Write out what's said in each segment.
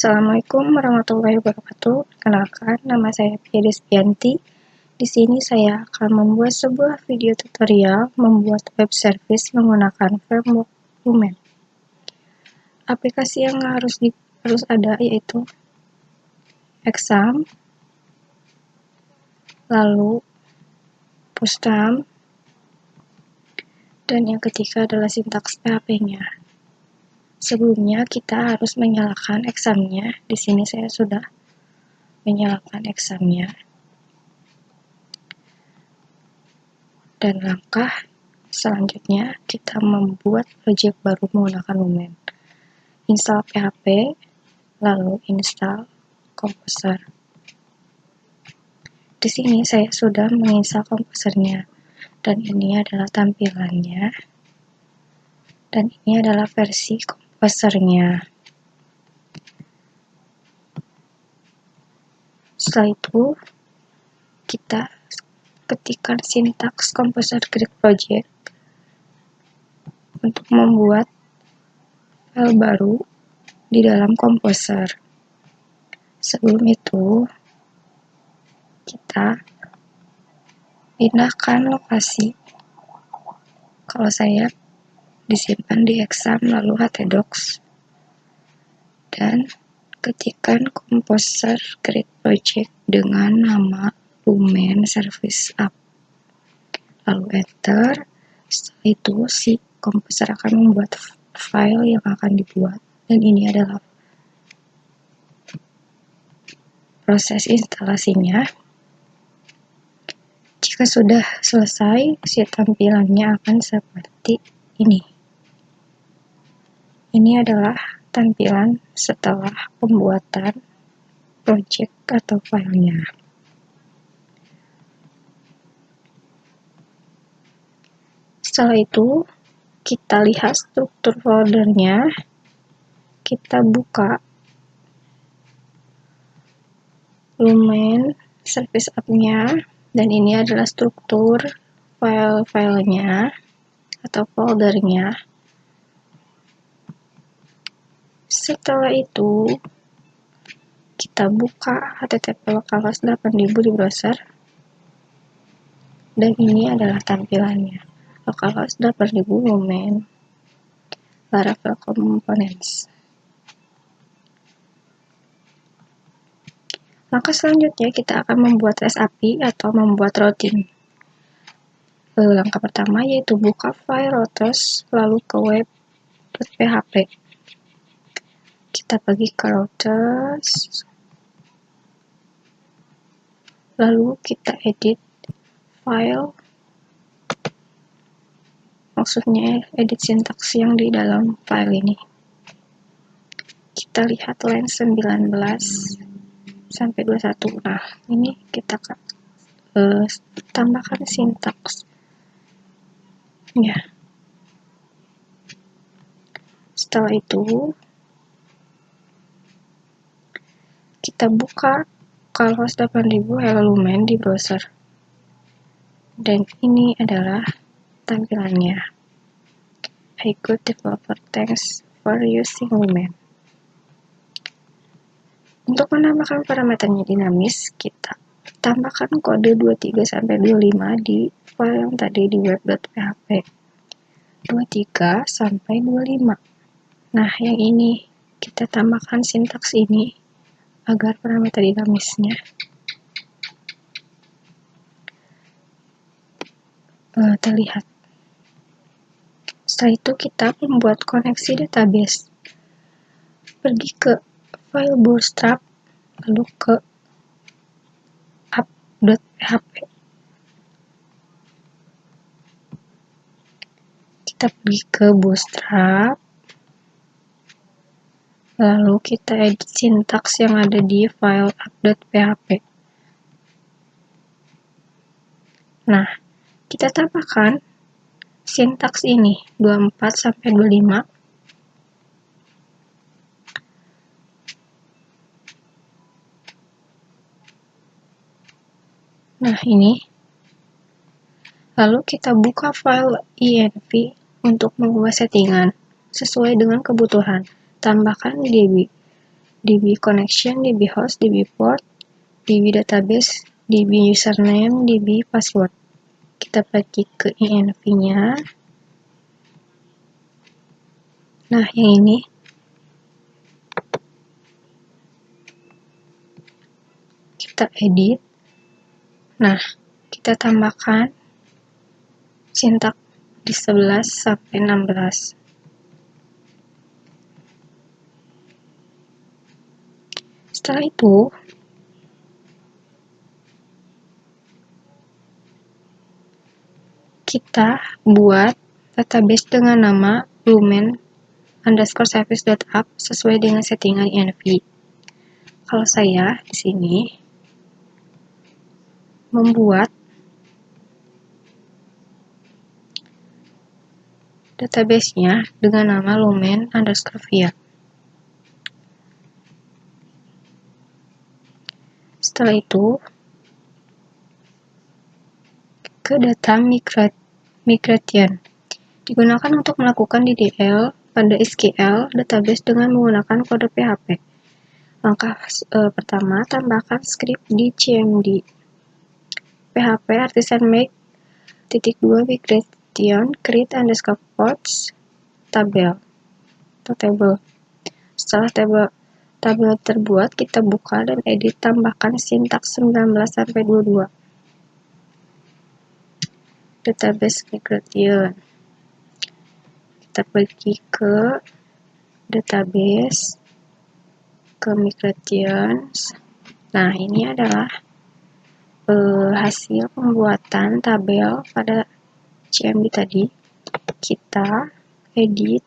Assalamualaikum warahmatullahi wabarakatuh. Perkenalkan, nama saya Pia Desvianti. Di sini saya akan membuat sebuah video tutorial membuat web service menggunakan framework Lumen. Aplikasi yang harus ada yaitu Exam, lalu Bootstrap, dan yang ketiga adalah sintaks PHP-nya. Sebelumnya kita harus menyalakan examnya. Di sini saya sudah menyalakan examnya. Dan langkah selanjutnya kita membuat project baru menggunakan Lumen. Install PHP, lalu install Composer. Di sini saya sudah menginstal Composernya, dan ini adalah tampilannya. Dan ini adalah versi Composernya. Setelah itu kita ketikkan sintaks Composer Create Project untuk membuat file baru di dalam Composer. Sebelum itu kita pindahkan lokasi. Kalau saya disimpan di exam lalu htdocs, dan ketikkan Composer Create Project dengan nama Lumen Service App, lalu enter. Setelah itu si Composer akan membuat file yang akan dibuat, dan ini adalah proses instalasinya. Jika sudah selesai, si tampilannya akan seperti ini. Ini adalah tampilan setelah pembuatan project atau filenya. Setelah itu, kita lihat struktur foldernya. Kita buka Lumen Service App-nya, dan ini adalah struktur file-filenya atau foldernya. Setelah itu kita buka HTTP localhost 8000 di browser, dan ini adalah tampilannya. Localhost 8000 Lumen Laravel Components. Langkah selanjutnya kita akan membuat REST API atau membuat routing. Langkah pertama yaitu buka file routers, lalu ke web.php. Kita pergi ke routers, lalu kita edit file, maksudnya edit sintaks yang di dalam file ini. Kita lihat line 19 sampai 21. Nah, ini kita tambahkan sintaks ya. Setelah itu kita buka localhost 8000 Lumen di browser, dan ini adalah tampilannya. Hi good developer, thanks for using Lumen. Untuk menambahkan parameternya dinamis, kita tambahkan kode 23-25 di file yang tadi di web.php. 23-25. Nah, yang ini kita tambahkan sintaks ini agar parameter dinamisnya terlihat. Setelah itu kita membuat koneksi database. Pergi ke file Bootstrap, lalu ke app.php. Kita pergi ke Bootstrap, lalu kita edit sintaks yang ada di file app.php. Nah, kita tambahkan sintaks ini 24-25. Nah, ini. Lalu kita buka file env untuk mengubah settingan sesuai dengan kebutuhan. Tambahkan DB. DB connection, DB host, DB port, DB database, DB username, DB password. Kita pergi ke env-nya. Nah, yang ini. Kita edit. Nah, kita tambahkan sintak di 11 sampai 16. Setelah itu, kita buat database dengan nama lumen_service.app sesuai dengan settingan env. Kalau saya di sini membuat database-nya dengan nama lumen_via. Setelah itu, ke data migration. Digunakan untuk melakukan DDL pada SQL database dengan menggunakan kode PHP. Langkah pertama, tambahkan skrip di CMD. PHP artisan make _2 migration create _ ports table. Setelah tabel terbuat, kita buka dan edit, tambahkan sintaks 19-22. Database migration. Kita pergi ke database, ke migrations. Nah, ini adalah hasil pembuatan tabel pada CMD tadi. Kita edit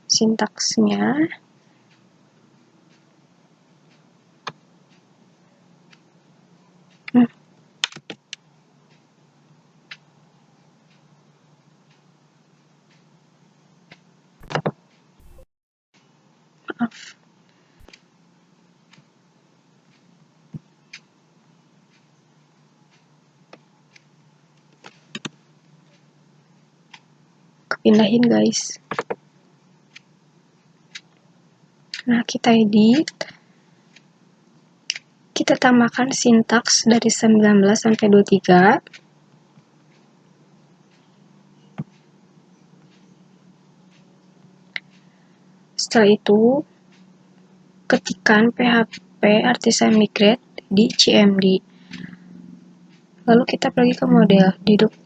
sintaksnya. Maaf. Kepindahin guys. Nah, kita edit. Kita tambahkan sintaks dari 19 sampai 23. Setelah itu, ketikkan PHP artisan migrate di CMD. Lalu kita pergi ke model,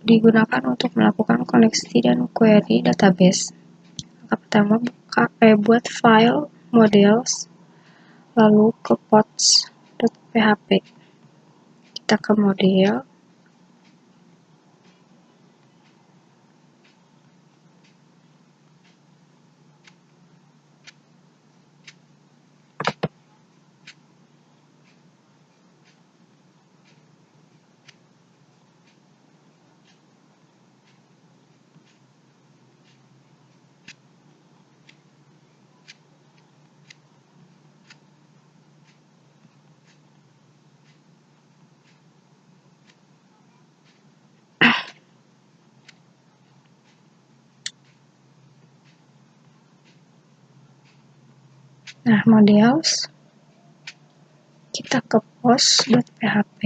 digunakan untuk melakukan koneksi dan query database. Langkah pertama, buat file models, lalu ke pods.php. Kita ke model, nah models, kita ke post.php,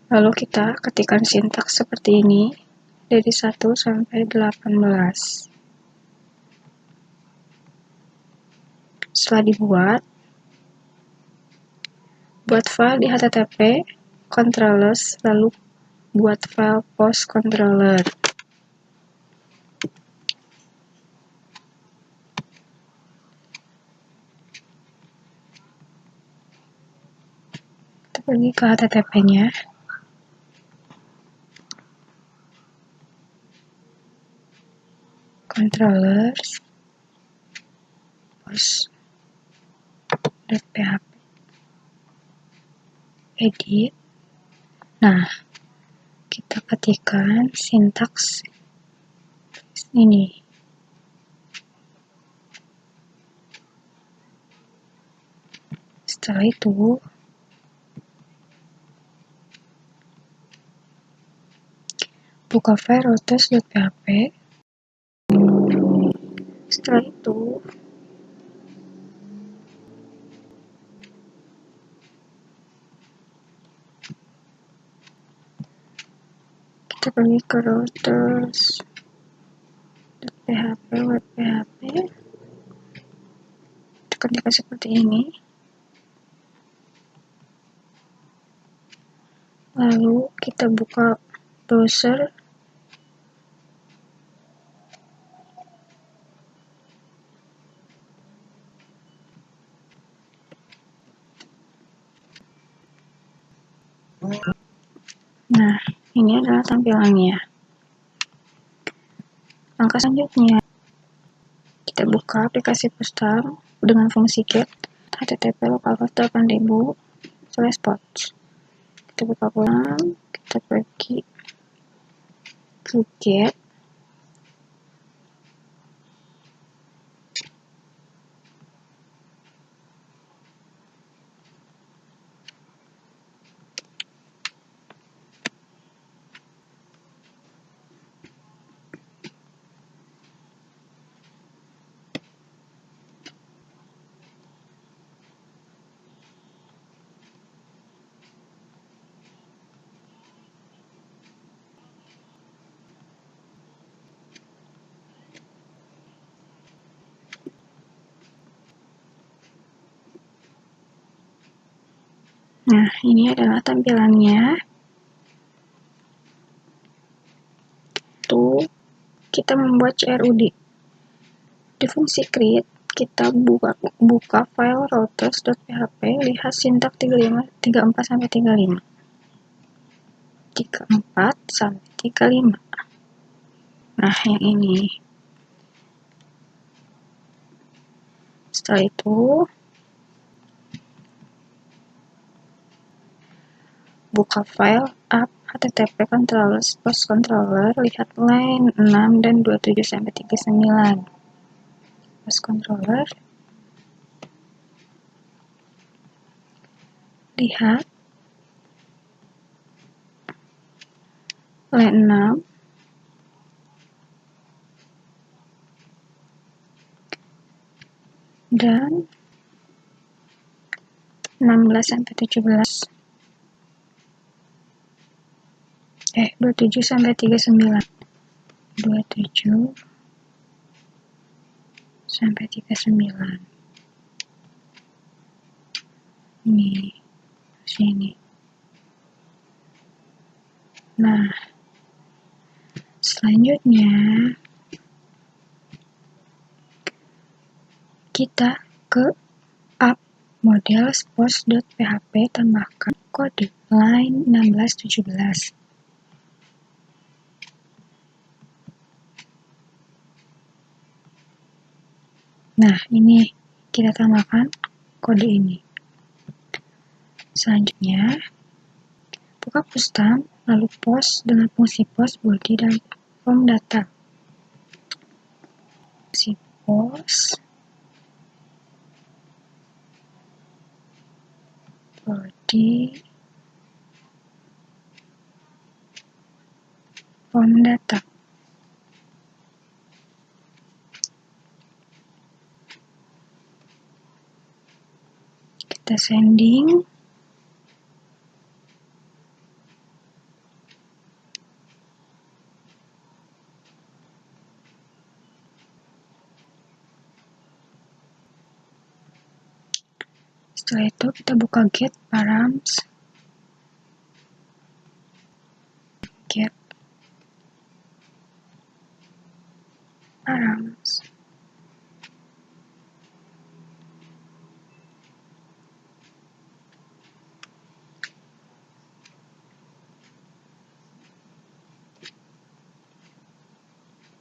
lalu kita ketikkan sintaks seperti ini dari 1 sampai 18. Setelah dibuat, buat file di http controllers, lalu buat file post controller. Kita pergi ke http-nya. Controllers post.php, edit. Nah, kita ketikkan sintaks ini. Setelah itu, buka file routes.php, itu kita pergi ke routers.php, web PHP, ketika seperti ini, lalu kita buka browser. Nah, ini adalah tampilannya. Langkah selanjutnya, kita buka aplikasi Pustam dengan fungsi get http localhost 8000/ports. Kita buka ulang, kita pergi ke get. Nah, ini adalah tampilannya. Kita membuat CRUD. Di fungsi create, kita buka file routers.php, lihat sintak 34-35. 34-35. Nah, yang ini. Setelah itu, buka file app http controllers post controller, lihat line 6 dan 27-39. Post controller, lihat line 6 dan 16-17. 27-39. 27-39. Ini sini. Nah, selanjutnya kita ke app model post.php, tambahkan kode line 16-17. Nah, ini kita tambahkan kode ini. Selanjutnya, buka Pustam, lalu post dengan fungsi post, body, dan form data. Fungsi post, body, form data. Kita sending. Setelah itu kita buka get params. Get params.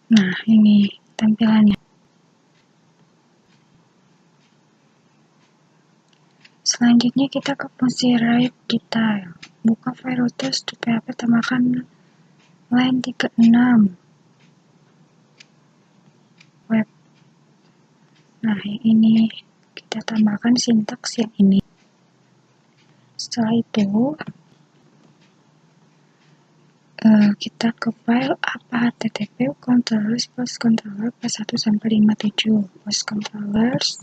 Nah, ini tampilannya. Selanjutnya kita ke fungsi write detail. Buka file routers.php, tambahkan line 36. Web. Nah, yang ini kita tambahkan sintaks yang ini. Setelah itu Kita ke file apa http controllers post controller pas 1 sampai 57 post controllers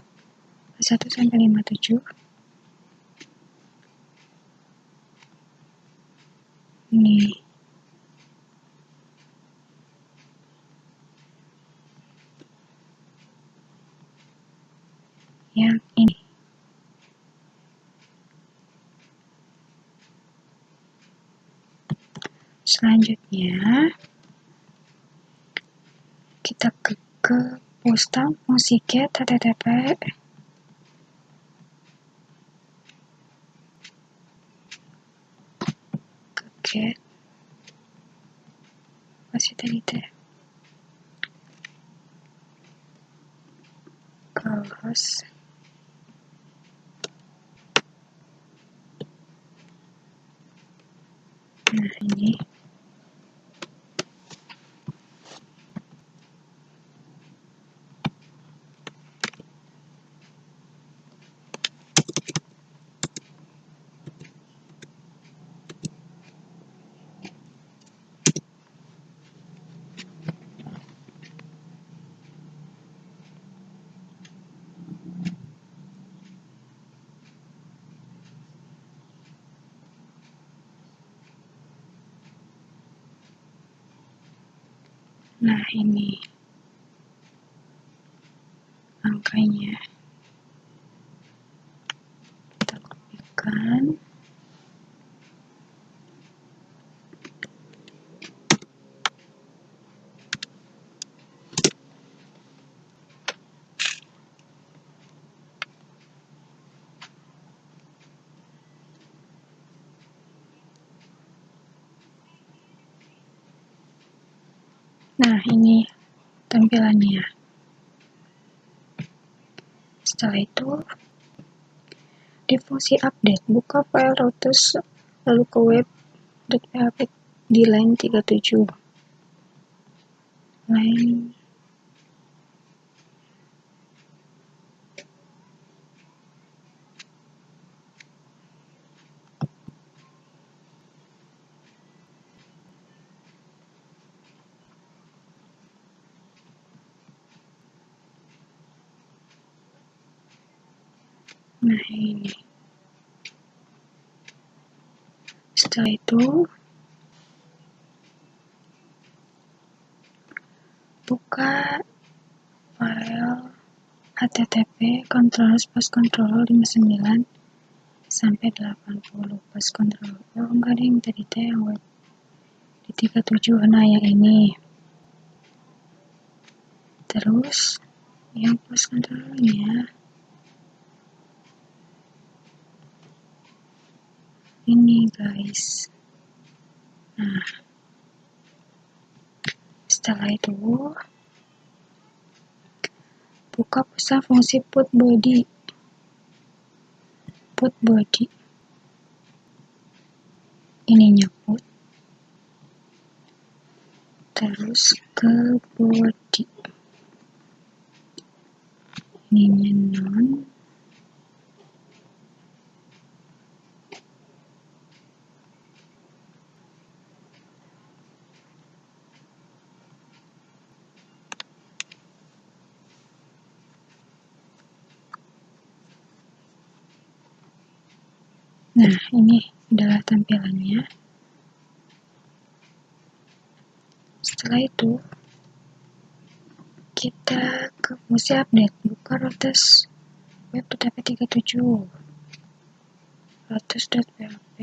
pas 1 sampai 57 ini yang ini. Selanjutnya kita ke posta fungsi get http ke get masih tadi teh ke host nah ini angkanya kita kopikan. Nah, ini tampilannya. Setelah itu, di fungsi update, buka file routes lalu ke web.php di line 37. Line nah ini. Setelah itu, buka file http controllers post controller 59 sampai 80 post controller. Oh, enggak ada yang tadi teh yang web di 37. Nah, yang ini. Terus yang post controllernya ini guys. Nah, setelah itu buka pusat fungsi put body ininya put, terus ke body ininya non, nah ini adalah tampilannya. Setelah itu kita ke fungsi update, buka routes web.php 37 routes.php.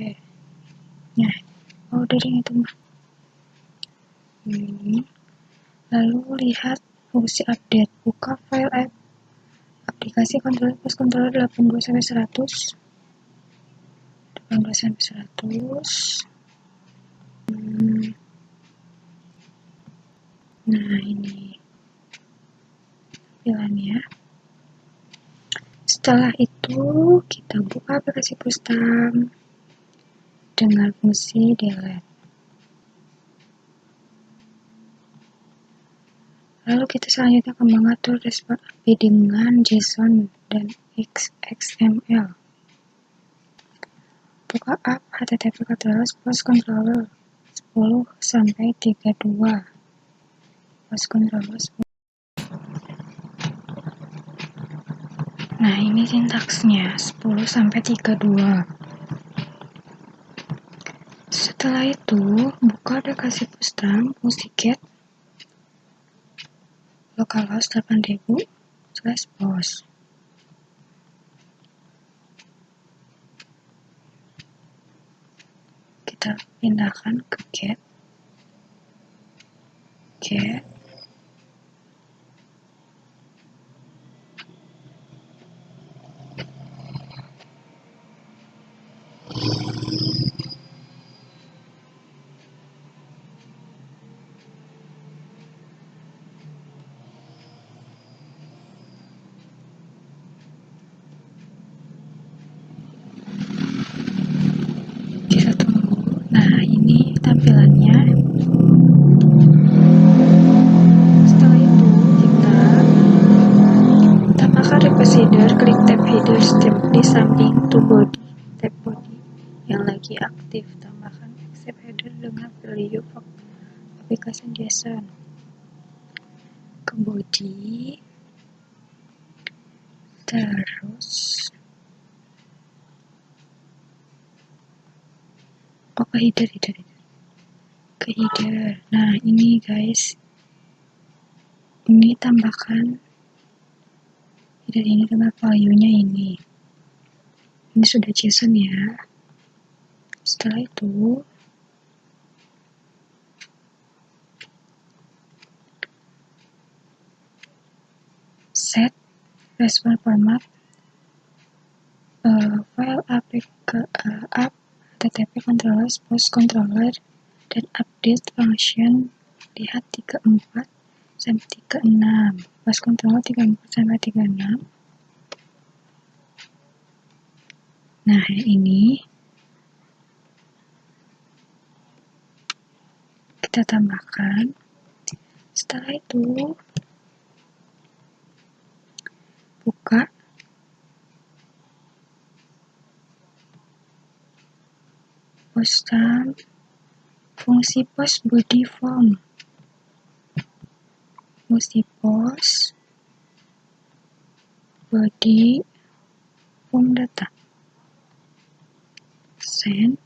Nah, ordering itu mah lalu lihat fungsi update, buka file app aplikasi controller post controller 82 sampai 100 nah ini tampilannya. Setelah itu kita buka aplikasi Pustam dengan fungsi delete. Lalu kita selanjutnya akan mengatur respon API dengan JSON dan XML. Buka app http controllers post controller 10 sampai 32. Post controller 10. Nah, ini sintaksnya 10 sampai 32. Setelah itu, buka aplikasi Pustam, Pussycat, localhost 8000/post. Kita pindahkan ke get. Kita tunggu. Nah, ini tampilannya. Setelah itu kita tambahkan request header, klik tab header step di samping to body, tab body yang lagi aktif. Tambahkan accept header dengan value application JSON ke body, terus ke header ke header. Nah, ini guys, ini tambahkan header ini dengan value-nya ini sudah JSON ya. Setelah itu set response format file app http controllers post controller dan update function. Lihat 34 sampai 36, post controller 34 sampai 36. Nah, ini kita tambahkan. Setelah itu buka Pustam, fungsi post body form, fungsi post body form data, send.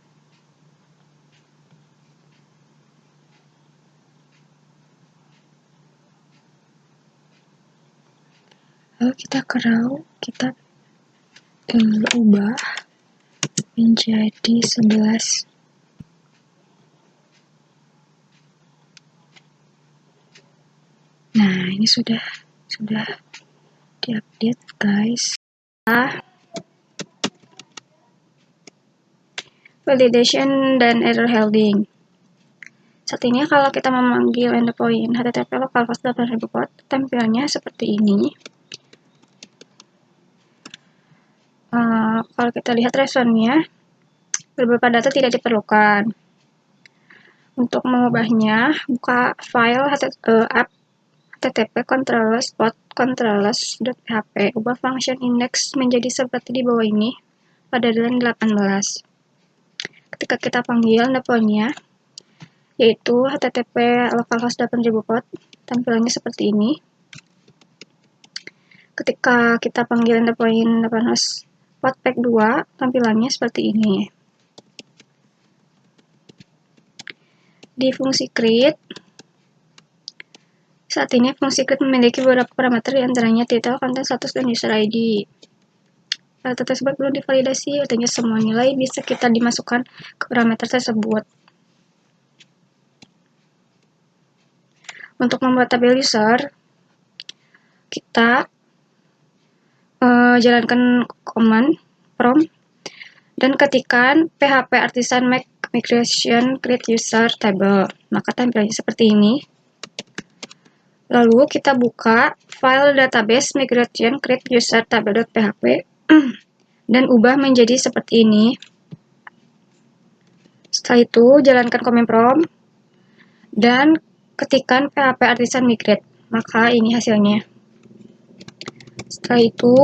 Lalu kita crawl, kita ubah menjadi 11. Nah, ini sudah diupdate guys. Validation dan error handling. Saat ini kalau kita memanggil endpoint http localhost 8000 port, tampilannya seperti ini. Kalau kita lihat responnya, beberapa data tidak diperlukan. Untuk mengubahnya, buka file app http controllers.controllers.php. Ubah function index menjadi seperti di bawah ini pada line 18. Ketika kita panggil endpoint-nya, yaitu http localhost 8000 port, tampilannya seperti ini. Ketika kita panggil endpoint 18 port pack 2, tampilannya seperti ini. Di fungsi create, saat ini fungsi create memiliki beberapa parameter, diantaranya title, konten, status, dan user ID. Data tersebut belum divalidasi, artinya semua nilai bisa kita dimasukkan ke parameter tersebut. Untuk membuat tabel user, kita jalankan command prompt dan ketikkan php artisan make migration create user table, maka tampilannya seperti ini. Lalu kita buka file database migration create user table.php dan ubah menjadi seperti ini. Setelah itu jalankan command prompt dan ketikkan php artisan migrate, maka ini hasilnya. Setelah itu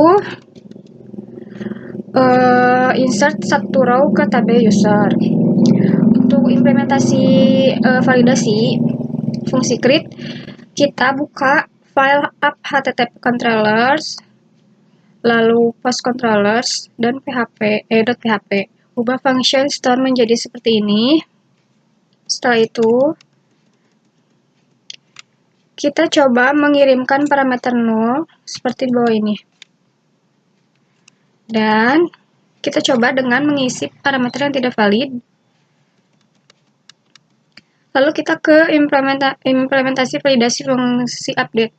insert satu row ke tabel user. Untuk implementasi validasi fungsi create, kita buka file app http controllers, lalu post controllers dan .php. Ubah function store menjadi seperti ini. Setelah itu, kita coba mengirimkan parameter null seperti di bawah ini. Dan kita coba dengan mengisi parameter yang tidak valid. Lalu kita ke implementasi validasi fungsi update.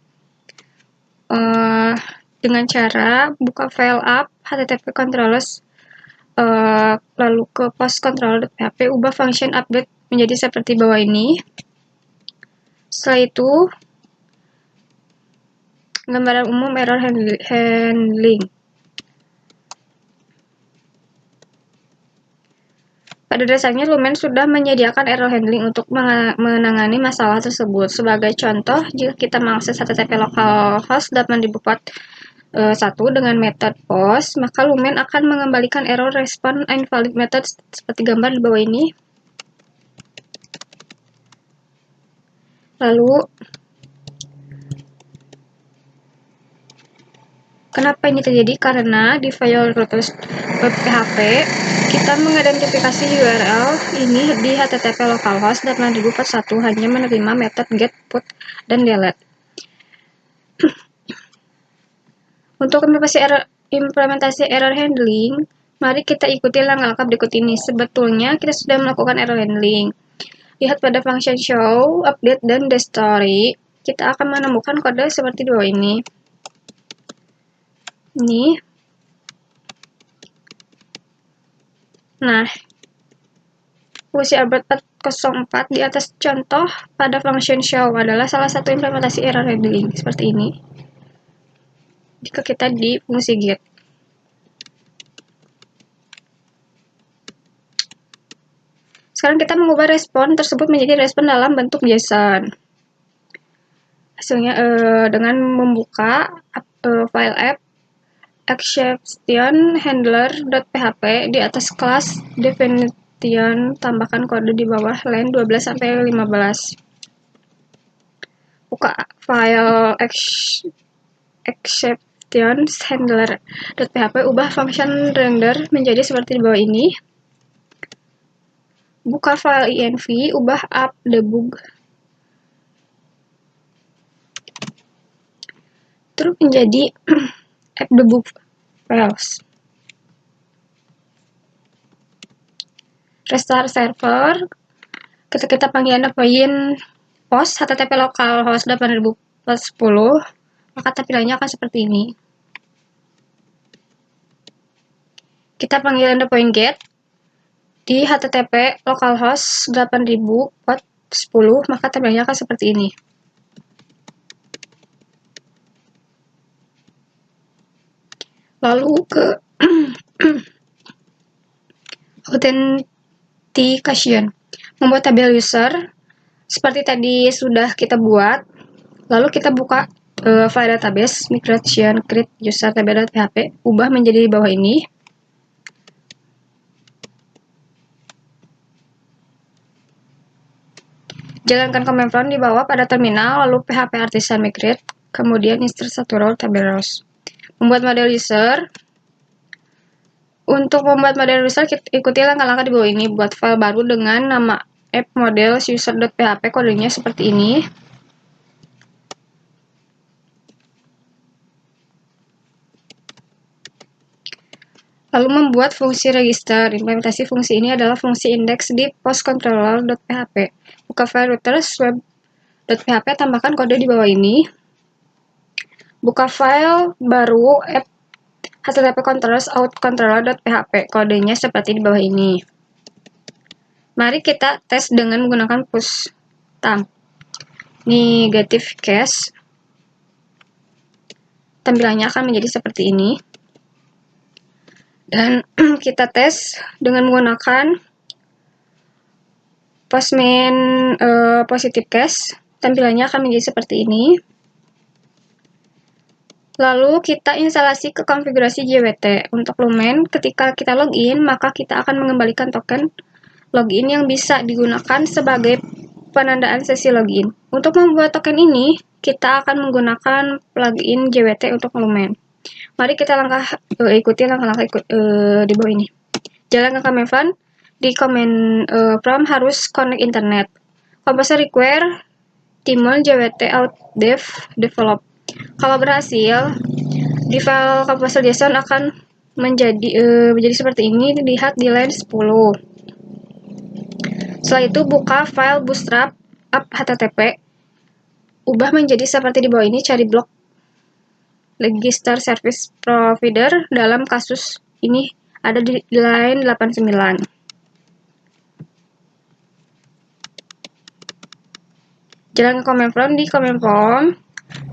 Dengan cara buka file app http controllers, lalu ke post controller.php, ubah function update menjadi seperti bawah ini. Setelah itu, gambaran umum error handling. Pada dasarnya, Lumen sudah menyediakan error handling untuk menangani masalah tersebut. Sebagai contoh, jika kita mengakses HTTP localhost 8000 port 1 dengan metode post, maka Lumen akan mengembalikan error respond invalid method seperti gambar di bawah ini. Lalu, kenapa ini terjadi? Karena di file routers.php kita mengidentifikasi URL ini di HTTP localhost 8000 port 1 hanya menerima metode get, put, dan delete. Untuk implementasi error handling, mari kita ikuti langkah-langkah berikut ini. Sebetulnya kita sudah melakukan error handling. Lihat pada function show, update, dan destory. Kita akan menemukan kode seperti di bawah ini. Nah, fungsi update 04 di atas contoh pada function show adalah salah satu implementasi error handling seperti ini. Jika kita di fungsi get. Sekarang kita mengubah respon tersebut menjadi respon dalam bentuk JSON. Hasilnya dengan membuka file app exception handler.php di atas kelas definition, tambahkan kode di bawah line 12-15. Buka file exception handler.php, ubah function render menjadi seperti di bawah ini. Buka file env, ubah app debug terus menjadi app debug files. Restart server. Ketika kita panggil endpoint post http localhost 8000 plus 10, maka tampilannya akan seperti ini. Kita panggil endpoint get di http localhost 8000 port 10, maka tampilannya akan seperti ini. Lalu ke authentication, membuat tabel user seperti tadi sudah kita buat. Lalu kita buka file database migration create user tabel.php, ubah menjadi di bawah ini. Jalankan command prompt di bawah pada terminal, lalu php artisan migrate, kemudian insert satu row tabel rows. Membuat model user. Untuk membuat model user, kita ikuti langkah-langkah di bawah ini. Buat file baru dengan nama app model user.php, kodenya seperti ini. Lalu membuat fungsi register. Implementasi fungsi ini adalah fungsi index di postcontroller.php. Buka file routers web.php, tambahkan kode di bawah ini. Buka file baru app http controllers outcontroller.php, kodenya seperti di bawah ini. Mari kita tes dengan menggunakan push thumb. Negative case. Tampilannya akan menjadi seperti ini. Dan kita tes dengan menggunakan postman positive case. Tampilannya akan menjadi seperti ini. Lalu kita instalasi ke konfigurasi JWT. Untuk Lumen, ketika kita login, maka kita akan mengembalikan token login yang bisa digunakan sebagai penandaan sesi login. Untuk membuat token ini, kita akan menggunakan plugin JWT untuk Lumen. Mari kita ikuti langkah-langkah di bawah ini. Jalan ke command prompt. Di command prompt harus connect internet. Composer require Timon JWT out dev develop. Kalau berhasil, di file composer JSON akan menjadi seperti ini. Lihat di line 10. Setelah itu buka file bootstrap app http. Ubah menjadi seperti di bawah ini. Cari blok register service provider. Dalam kasus ini ada di line 89. Jalan ke command prompt. Di command prompt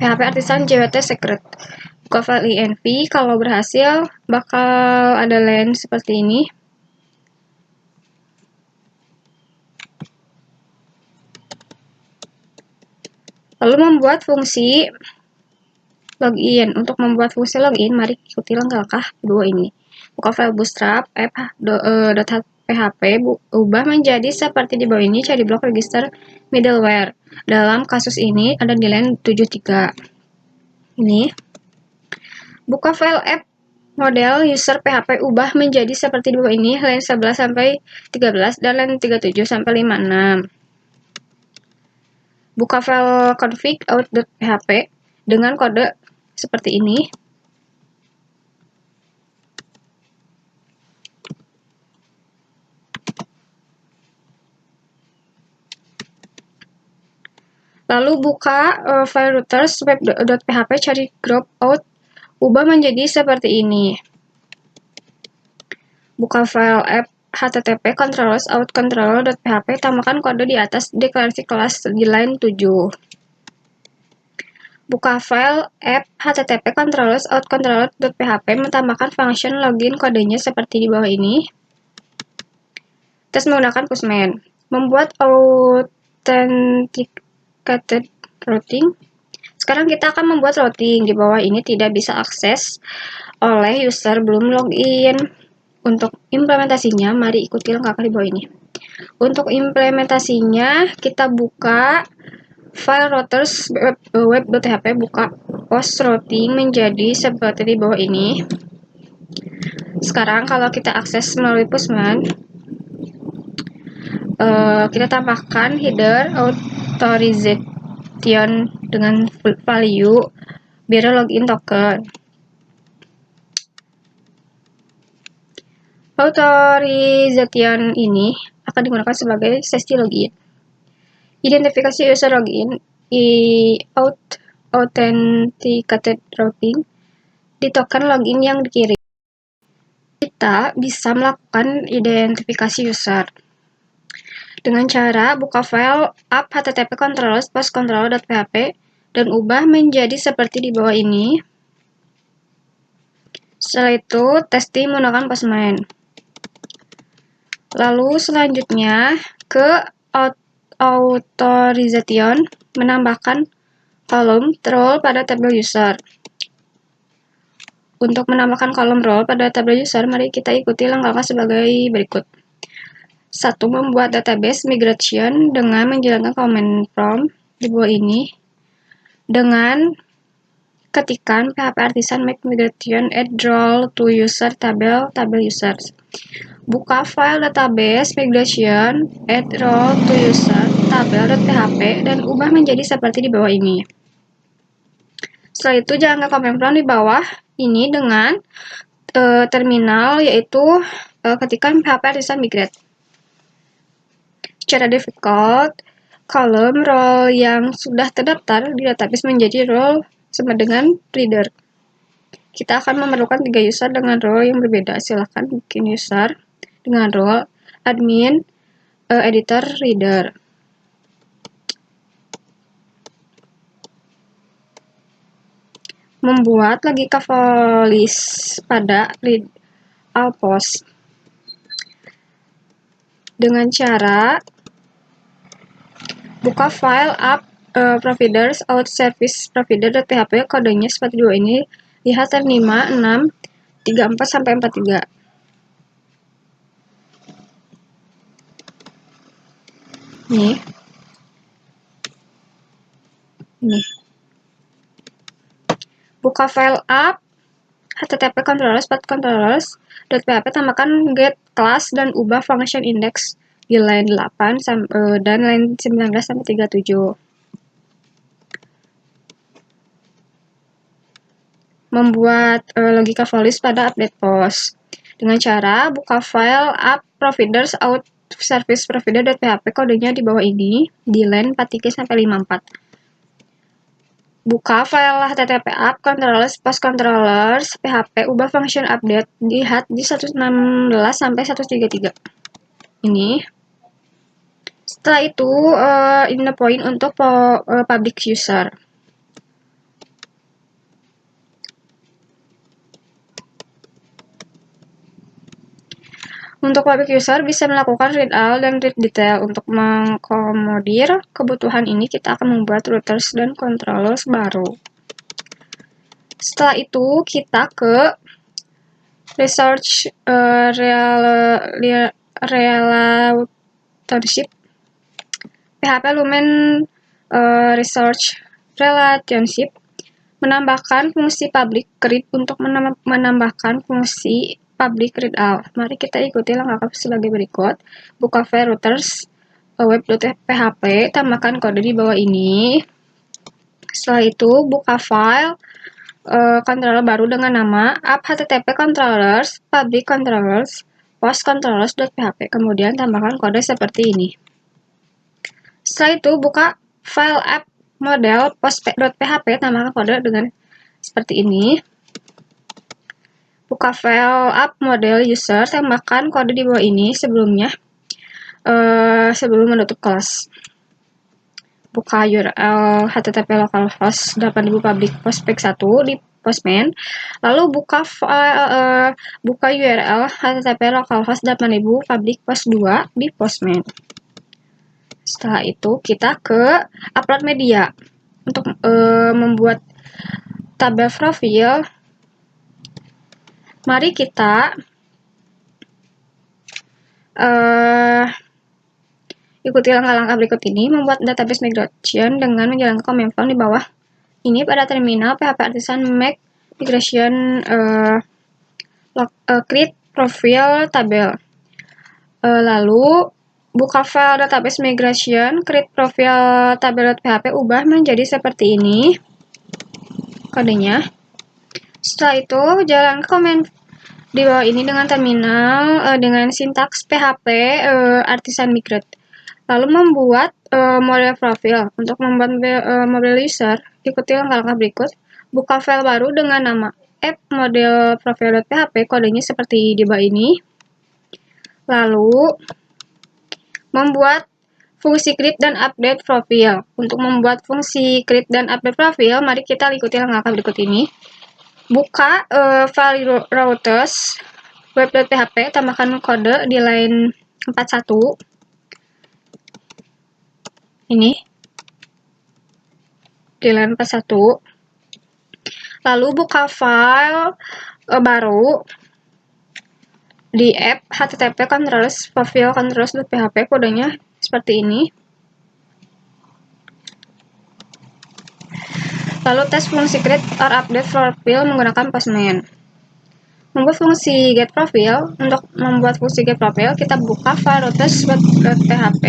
PHP Artisan JWT secret. Buka file env. Kalau berhasil bakal ada line seperti ini. Lalu membuat fungsi login. Untuk membuat fungsi login, mari ikuti langkah-langkah kedua ini. Buka file bootstrap app.php, ubah menjadi seperti di bawah ini. Cari blok register middleware. Dalam kasus ini ada di line 73. Ini. Buka file app model user PHP, ubah menjadi seperti di bawah ini. Line 11 sampai 13 dan line 37 sampai 56. Buka file config out.php dengan kode seperti ini. Lalu buka file routers web.php, cari group out, ubah menjadi seperti ini. Buka file app http controllers out controller.php, tambahkan kode di atas deklarasi kelas di line 7. Buka file app http controllers out controller.php, menambahkan function login, kodenya seperti di bawah ini. Tes menggunakan Postman. Membuat authenticated routing. Sekarang kita akan membuat routing. Di bawah ini tidak bisa akses oleh user belum login. Untuk implementasinya, mari ikuti langkah di bawah ini. Untuk implementasinya, kita buka file routers web.php, buka post routing menjadi seperti di bawah ini. Sekarang kalau kita akses melalui Postman, kita tambahkan header authorization dengan value biar login token. Authorization ini akan digunakan sebagai sesi login. Identifikasi user login authenticated routing di token login yang dikirim. Kita bisa melakukan identifikasi user dengan cara buka file app http controllers post controller.php dan ubah menjadi seperti di bawah ini. Setelah itu, testing menggunakan Postman. Lalu selanjutnya ke authorization, menambahkan kolom role pada tabel user. Untuk menambahkan kolom role pada tabel user, mari kita ikuti langkah-langkah sebagai berikut. 1. Membuat database migration dengan menjalankan command prompt di bawah ini. Dengan ketikan PHP Artisan make migration add role to user tabel users. Buka file database migration add role to user tabel.php dan ubah menjadi seperti di bawah ini. Setelah itu jalan ke command prompt di bawah ini dengan terminal, yaitu ketikan PHP Artisan migrate. Secara default, kolom role yang sudah terdaftar di database menjadi role sama dengan reader. Kita akan memerlukan 3 user dengan role yang berbeda. Silahkan bikin user dengan role admin, editor, reader. Membuat logika for list pada read all post dengan cara buka file app providers out service provider.php, kodenya seperti dua ini. Lihat tab 5, 6, 34 sampai 43. Nih. Ini. Buka file app http controllers .php tambahkan get class dan ubah function index di line 8 dan line 19 sampai 37. Membuat logika for list pada update post dengan cara buka file app providers out service provider.php, kodenya di bawah ini di line 43 sampai 54. Buka file http app controllers post controllers php, ubah function update, lihat di 116 sampai 133. Ini. Setelah itu in the point untuk public user. Untuk public user bisa melakukan read all dan read detail. Untuk mengakomodir kebutuhan ini, kita akan membuat routers dan controllers baru. Setelah itu, kita ke research relationship PHP Lumen research relationship menambahkan fungsi public read untuk menambahkan fungsi public read all. Mari kita ikuti langkah sebagai berikut. Buka file routers web.php, tambahkan kode di bawah ini. Setelah itu, buka file controller baru dengan nama app http controllers public controllers post controllers.php. Kemudian tambahkan kode seperti ini. Setelah itu, buka file app model post.php, tambahkan kode dengan seperti ini. Buka file app model user, tambahkan kode di bawah ini sebelum menutup kelas. Buka URL http localhost 8000 public postpack 1 di Postman. Lalu buka URL http localhost 8000 public post 2 di Postman. Setelah itu kita ke upload media. Untuk membuat tabel profil, mari kita ikuti langkah-langkah berikut ini. Membuat database migration dengan menjalankan command prompt di bawah ini pada terminal PHP Artisan Make Migration create profile tabel. Lalu buka file database migration create profile tabel.php, ubah menjadi seperti ini kodenya. Setelah itu jalankan command di bawah ini dengan terminal dengan sintaks PHP Artisan Migrate. Lalu membuat model profil. Untuk membuat model user, ikuti langkah-langkah berikut. Buka file baru dengan nama app model profile.php, kodenya seperti di bawah ini. Lalu membuat fungsi create dan update profil. Untuk membuat fungsi create dan update profil, mari kita ikuti langkah berikut ini. Buka file routers web.php, tambahkan kode di line 41. Ini di line 41. Lalu buka file baru di app http controllers profile controllers.php, kodenya seperti ini. Lalu tes fungsi create or update profile menggunakan Postman. Membuat fungsi get profile. Untuk membuat fungsi get profile, kita buka file routers.php,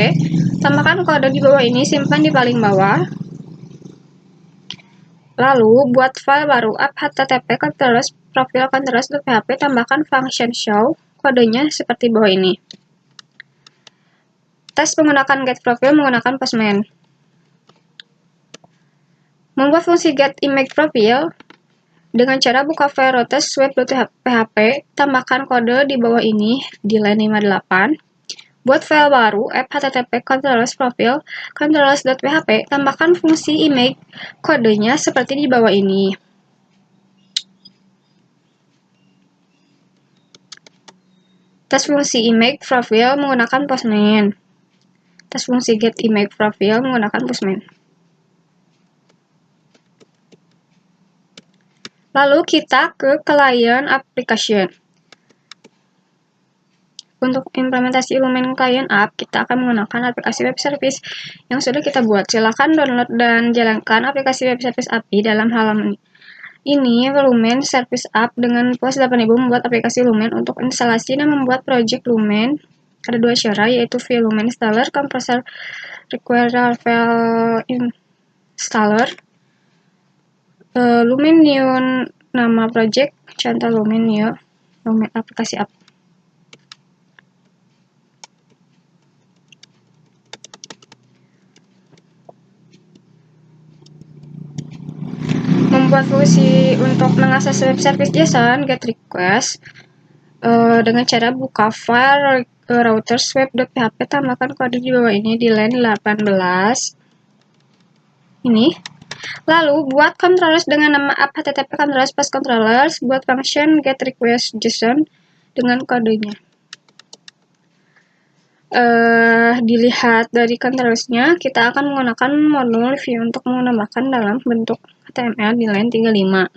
tambahkan kode di bawah ini, simpan di paling bawah. Lalu buat file baru app http controllers profile controllers.php, tambahkan function show, kodenya seperti bawah ini. Tes menggunakan get profile menggunakan Postman. Membuat fungsi get image profile dengan cara buka file routers web.php, tambahkan kode di bawah ini di line 58. Buat file baru app http controllers profile controllers.php, tambahkan fungsi image, kodenya seperti di bawah ini. Tes fungsi image profile menggunakan Postman. Tes fungsi get image profile menggunakan Postman. Lalu kita ke client application. untuk implementasi Lumen Client App, kita akan menggunakan aplikasi web service yang sudah kita buat. Silakan download dan jalankan aplikasi web service API dalam halaman ini. Lumen Service App dengan pos 8000 membuat aplikasi Lumen. Untuk instalasi dan membuat project Lumen, ada dua cara, yaitu via Lumen Installer, Composer Require File Installer, Lumen New nama project, contoh Lumen New, Lumen aplikasi app. Membuat fungsi untuk mengakses web service JSON GET REQUEST dengan cara buka file routers web.php, tambahkan kode di bawah ini di line 18 ini. Lalu buat controllers dengan nama app http controllers plus controllers, buat function get request JSON dengan kodenya. Dilihat dari controllersnya, kita akan menggunakan modul view untuk menambahkan dalam bentuk HTML di line 35.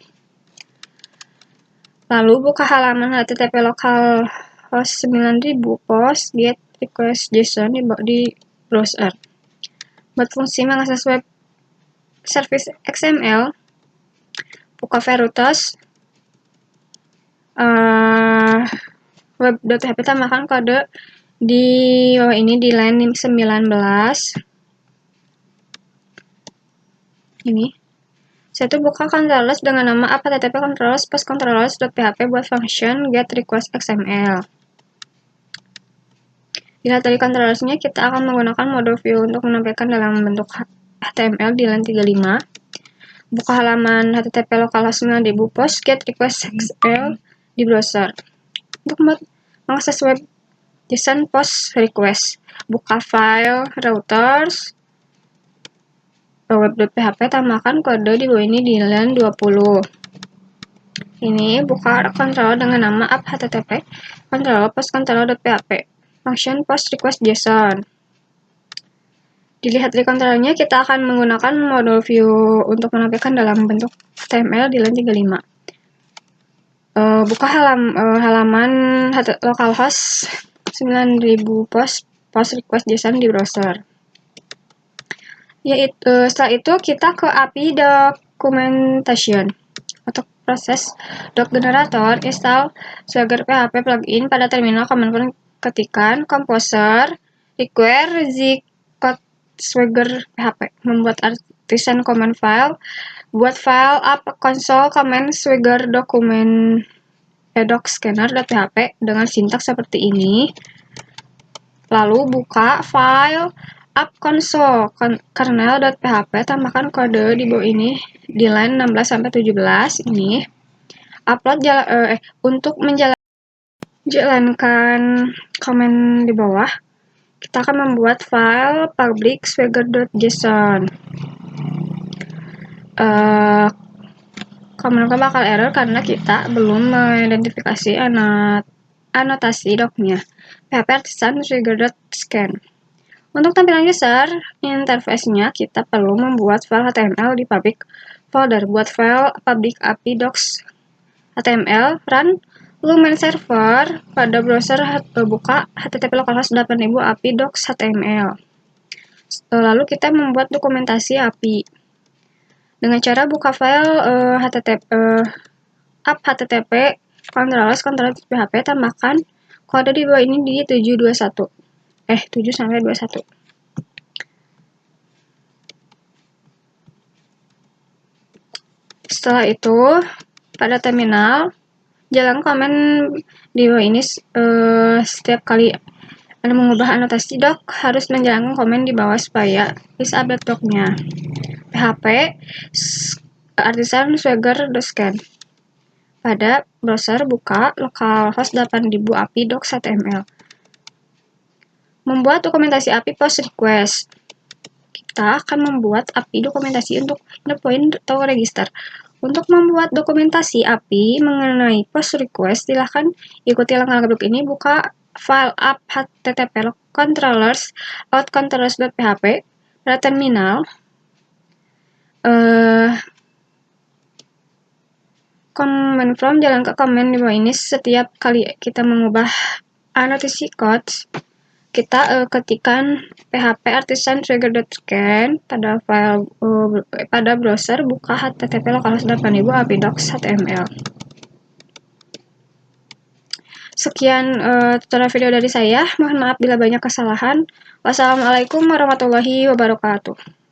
Lalu buka halaman http localhost 9000 post get request JSON di browser. Buat fungsi mengakses web service XML, buka Verutas, web.php, tambahkan kode di bawah ini di line 19 ini. Setelah buka controllers dengan nama app http controllers plus controllers.php, buat function get request XML. Dilihat dari controllersnya, kita akan menggunakan mode view untuk menampilkan dalam bentuk HTML di line 35. Buka halaman http localhost 9000 post get request XML di browser. Untuk mengakses web JSON post request, buka file routers web.php, tambahkan kode di bawah ini di line 20. Ini buka controller dengan nama app http controller post controller.php, function post request JSON. Dilihat dari controllernya, kita akan menggunakan modul view untuk menampilkan dalam bentuk HTML di line 35. Buka halaman localhost 9000 post request JSON di browser. Setelah itu kita ke API documentation. Untuk proses doc generator, install Swagger PHP plugin pada terminal. Command ketikan composer require the code Swagger PHP. Membuat artisan command file, buat file app console command Swagger document docscanner.php dengan sintaks seperti ini. Lalu buka file app console kernel.php, tambahkan kode di bawah ini di line 16-17 ini. Upload untuk menjalankan komen di bawah, kita akan membuat file public swagger.json. Komen bakal error karena kita belum mengidentifikasi anotasi docnya. PHP artisan swagger.scan. Untuk tampilan user interface-nya, kita perlu membuat file HTML di public folder. Buat file public API docs HTML, run Lumen server pada browser, buka http localhost 8000 API docs HTML. Lalu kita membuat dokumentasi API dengan cara buka file app http controllers.php, tambahkan kode di bawah ini di 7-21. Setelah itu, pada terminal, jalan komen di bawah ini. Setiap kali Anda mengubah anotasi doc, harus menjalankan komen di bawah supaya bisa update docnya. PHP artisan swagger.scan. Pada browser, buka localhost 8000 API docs HTML. Membuat dokumentasi API post request. Kita akan membuat API dokumentasi untuk endpoint atau register. Untuk membuat dokumentasi API mengenai post request, silahkan ikuti langkah berikut ini. Buka file app http controllers outcontrollers.php pada terminal. Command from, jalan ke komen di bawah ini. Setiap kali kita mengubah annotation codes, kita ketikkan php artisan trigger.scan pada file pada browser, buka http localhost8000 apidocs.html. Sekian tutorial video dari saya. Mohon maaf bila banyak kesalahan. Wassalamualaikum warahmatullahi wabarakatuh.